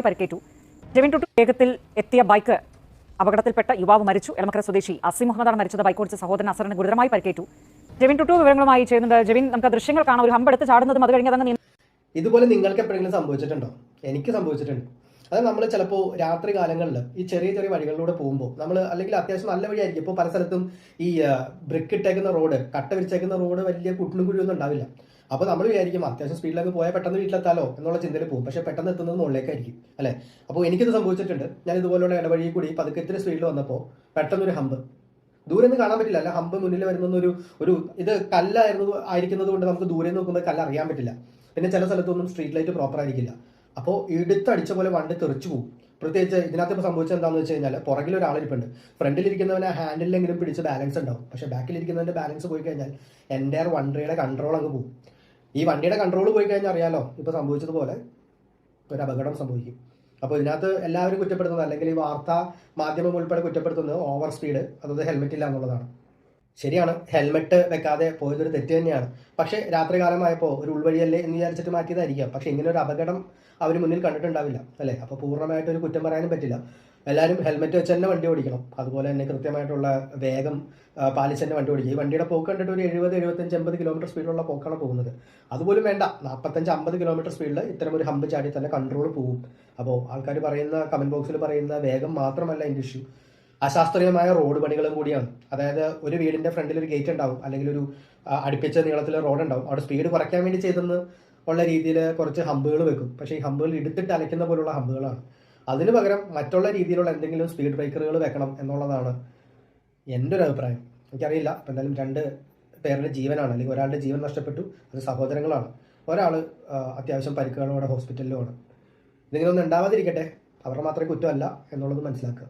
പരിക്കേറ്റു. ജെവിൻ ടുട്ടു വേഗത്തിൽ എത്തിയ ബൈക്ക് അപകടത്തിൽപ്പെട്ട യുവാവ് മരിച്ചു. എളമക്കര സ്വദേശി അസീം മുഹമ്മദാണ് മരിച്ചത്. ബൈക്ക് ഓടിച്ച സഹോദരൻ അസറിന് ഗുരുതരമായി പരിക്കേറ്റു. ജെവിൻ ടുട്ടു വിവരങ്ങളുമായി ചെയ്യുന്നുണ്ട്. ജെവിൻ, നമുക്ക് ദൃശ്യങ്ങൾ കാണാം. ഒരു ഹമ്പ് എടുത്ത് ചാടുന്നതും അത് കഴിഞ്ഞ് ഇതുപോലെ നിങ്ങൾക്ക് എപ്പോഴെങ്കിലും സംഭവിച്ചിട്ടുണ്ടോ? എനിക്ക് സംഭവിച്ചിട്ടുണ്ട്. അത് നമ്മൾ ചിലപ്പോൾ രാത്രി കാലങ്ങളിൽ ഈ ചെറിയ ചെറിയ വഴികളിലൂടെ പോകുമ്പോൾ നമ്മൾ അല്ലെങ്കിൽ അത്യാവശ്യം നല്ല വഴിയായിരിക്കും. ഇപ്പോൾ പല സ്ഥലത്തും ഈ ബ്രിക്ക് ഇട്ടേക്കുന്ന റോഡ്, കട്ട വിരിച്ചേക്കുന്ന റോഡ് വലിയ കുട്ടിനും കുഴിയൊന്നും ഉണ്ടാവില്ല. അപ്പോൾ നമ്മൾ വിചാരിക്കും അത്യാവശ്യം സ്പീഡിലൊക്കെ പോയാൽ പെട്ടെന്ന് വീട്ടിലെത്താലോ എന്നുള്ള ചിന്തയിൽ പോകും. പക്ഷേ പെട്ടെന്ന് എത്തുന്നത് മുകളിലേക്കായിരിക്കും അല്ലേ? അപ്പോൾ എനിക്കിത് സംഭവിച്ചിട്ടുണ്ട്. ഞാൻ ഇതുപോലുള്ള ഇടവഴി കൂടി പതുക്കെ ഇത്തിരി സ്പീഡിൽ വന്നപ്പോൾ പെട്ടെന്നൊരു ഹമ്പ് ദൂരെ നിന്ന് കാണാൻ പറ്റില്ല. അല്ല, ഹമ്പ് മുന്നിൽ വരുന്ന ഒരു ഇത് ആയിരിക്കുന്നത് കൊണ്ട് നമുക്ക് ദൂരെ നോക്കുമ്പോൾ കല്ല് അറിയാൻ പറ്റില്ല. പിന്നെ ചില സ്ഥലത്തൊന്നും സ്ട്രീറ്റ് ലൈറ്റ് പ്രോപ്പർ ആയിരിക്കില്ല. അപ്പോൾ എടുത്തടിച്ച പോലെ വണ്ടി തെറിച്ചു പോകും. പ്രത്യേകിച്ച് ഇതിനകത്ത് ഇപ്പോൾ സംഭവിച്ചത് എന്താണെന്ന് വെച്ച് കഴിഞ്ഞാൽ പുറകിൽ ഒരാളിരിപ്പുണ്ട്. ഫ്രണ്ടിലിരിക്കുന്നവനെ ഹാൻഡിലെങ്കിലും പിടിച്ച് ബാലൻസ് ഉണ്ടാവും. പക്ഷേ ബാക്കിലിരിക്കുന്നവൻ്റെ ബാലൻസ് പോയി കഴിഞ്ഞാൽ എൻ്റെ വണ്ടിയുടെ കൺട്രോൾ അങ്ങ് പോകും. ഈ വണ്ടിയുടെ കൺട്രോൾ പോയി കഴിഞ്ഞാൽ അറിയാലോ, ഇപ്പോൾ സംഭവിച്ചതുപോലെ ഒരു അപകടം സംഭവിക്കും. അപ്പോൾ ഇതിനകത്ത് എല്ലാവരും കുറ്റപ്പെടുത്തുന്നത്, അല്ലെങ്കിൽ ഈ വാർത്താ മാധ്യമം ഉൾപ്പെടെ കുറ്റപ്പെടുത്തുന്നത് ഓവർ സ്പീഡ്, അതായത് ഹെൽമെറ്റ് ഇല്ല എന്നുള്ളതാണ്. ശരിയാണ്, ഹെൽമെറ്റ് വെക്കാതെ പോയതൊരു തെറ്റ് തന്നെയാണ്. പക്ഷേ രാത്രി കാലമായപ്പോൾ ഒരു ഉൾവഴിയല്ലേ എന്ന് വിചാരിച്ചിട്ട് മാറ്റിയതായിരിക്കാം. പക്ഷേ ഇങ്ങനെ ഒരു അപകടം അവർ മുന്നിൽ കണ്ടിട്ടുണ്ടാവില്ല അല്ലേ? അപ്പോൾ പൂർണ്ണമായിട്ടൊരു കുറ്റം പറയാനും പറ്റില്ല. എല്ലാവരും ഹെൽമെറ്റ് വെച്ച് തന്നെ വണ്ടി ഓടിക്കണം. അതുപോലെ തന്നെ കൃത്യമായിട്ടുള്ള വേഗം പാലിച്ച് തന്നെ വണ്ടി ഓടിക്കുക. ഈ വണ്ടിയുടെ പോക്ക് കണ്ടിട്ട് ഒരു 70, 75, 80 കിലോമീറ്റർ സ്പീഡിലുള്ള പോക്കാണ് പോകുന്നത്. അതുപോലും വേണ്ട, 45, 50 കിലോമീറ്റർ സ്പീഡിൽ ഇത്തരം ഒരു ഹമ്പ് ചാടി തന്നെ കൺട്രോൾ പോകും. അപ്പോൾ ആൾക്കാർ പറയുന്ന, കമൻറ്റ് ബോക്സിൽ പറയുന്ന വേഗം മാത്രമല്ല ഇതിൻ്റെ ഇഷ്യൂ, അശാസ്ത്രീയമായ റോഡ് പണികളും കൂടിയാണ്. അതായത് ഒരു വീടിൻ്റെ ഫ്രണ്ടിൽ ഒരു ഗേറ്റ് ഉണ്ടാവും, അല്ലെങ്കിൽ ഒരു അടുപ്പിച്ച നീളത്തിൽ റോഡ് ഉണ്ടാവും. അവിടെ സ്പീഡ് കുറയ്ക്കാൻ വേണ്ടി ചെയ്തെന്ന് ഉള്ള രീതിയിൽ കുറച്ച് ഹമ്പുകൾ വെക്കും. പക്ഷേ ഈ ഹമ്പുകൾ എടുത്തിട്ട് അലയ്ക്കുന്ന പോലുള്ള ഹമ്പുകളാണ്. അതിന് പകരം മറ്റുള്ള രീതിയിലുള്ള എന്തെങ്കിലും സ്പീഡ് ബ്രേക്കറുകൾ വെക്കണം എന്നുള്ളതാണ് എൻ്റെ ഒരു അഭിപ്രായം. എനിക്കറിയില്ല. അപ്പം എന്തായാലും 2 പേരുടെ ജീവനാണ്, അല്ലെങ്കിൽ ഒരാളുടെ ജീവൻ നഷ്ടപ്പെട്ടു. അത് സഹോദരങ്ങളാണ്. ഒരാൾ അത്യാവശ്യം പരിക്കുകളോടെ ഹോസ്പിറ്റലിലുമാണ്. ഇതിങ്ങനെയൊന്നും ഉണ്ടാവാതിരിക്കട്ടെ. അവരുടെ മാത്രമേ കുറ്റമല്ല എന്നുള്ളത് മനസ്സിലാക്കുക.